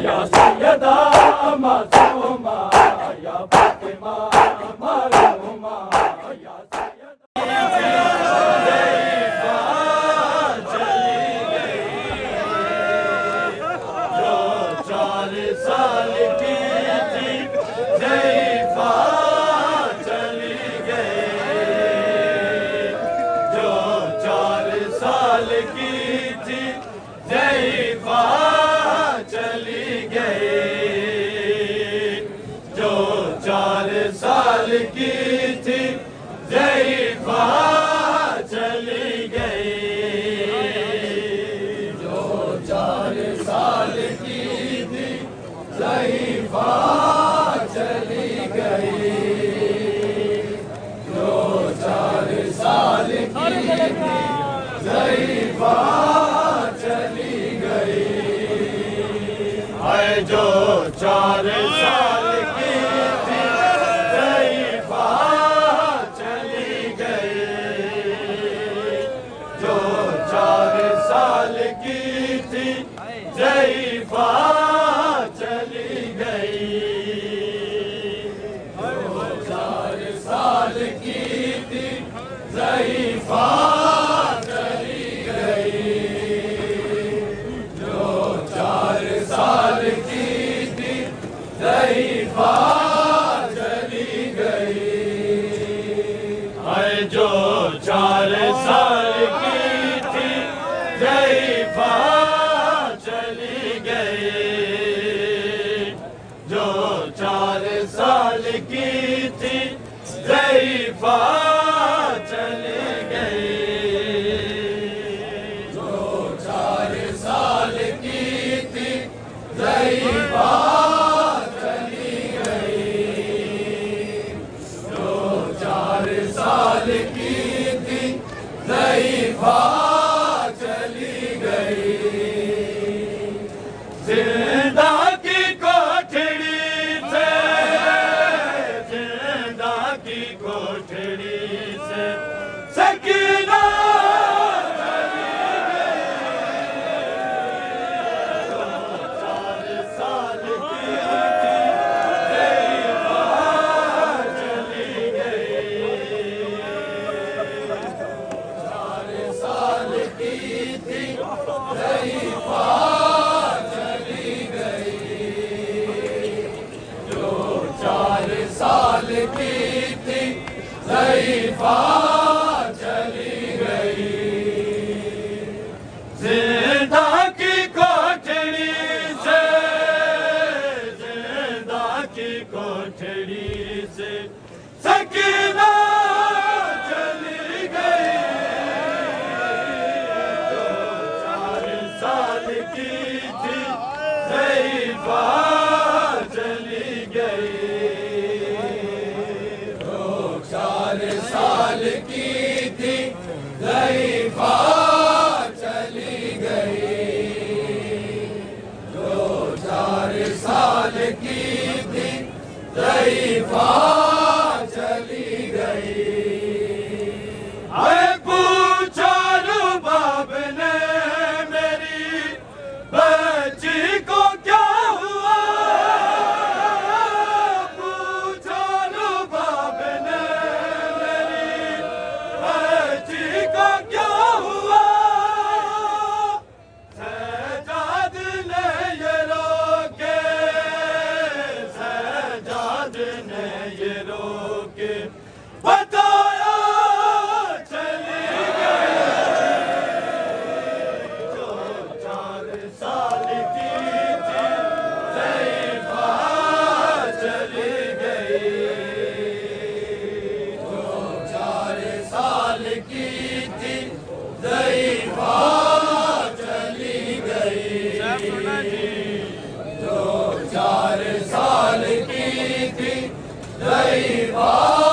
या सैयदा मासूमा या फातिमा मरहुमा या साल की थी ज़ईफ़ा चली गई, जो 4 साल की थी ज़ईफ़ा चली गई, जो 4 साल की थी ज़ईफ़ा चली गई, जो 4 साल की ज़ईफ़ा चली गई, जो 4 साल की ज़ईफ़ा चली गई, है जो 4 साल की थी ज़ईफ़ा चली गई, जो 4 साल की थी ज़ईफ़ा चली गई, जो 4 साल की थी ज़ईफ़ा चली गई, जो 4 साल की थी ज़ईफ़ा चली गई, है जो 4 साल की थी ज़ईफ़ा चली गई, जो 4 साल की थी ज़ईफ़ा चली गई, जो 4 साल की थी ज़ईफ़ा चली गई, जो 4 साल की थी ज़ईफ़ा चली गई, जिंदा की कोठड़ी से, जिंदा की कोठड़ी से सकीना चली गई, जो 4 साल की थी ज़ईफ़ा चली गई, 4 साल की थी ज़ईफ़ा चली गई, जो 4 साल की थी ज़ईफ़ा चली गई, जिंदा की कोठड़ी से, जिंदा की कोठड़ी से सकीना चली गई, जो 4 साल की थी ज़ईफ़ा चली गई, जो 4 साल की थी ज़ईफ़ा चली गई, जो 4 साल की थी ज़ईफ़ा चली गई, पूछा रुबाब ने मेरी बच्ची को क्या हुआ, पूछा रुबाब ने मेरी बच्ची को क्या हुआ, सजाद ने ये रोके, सजाद ने ये रोके बताया चली गई, जो 4 साल की थी ज़ईफ़ा चली गई, जो 4 साल की थी ज़ईफ़ा चली गई, जो 4 साल की थी ज़ईफ़ा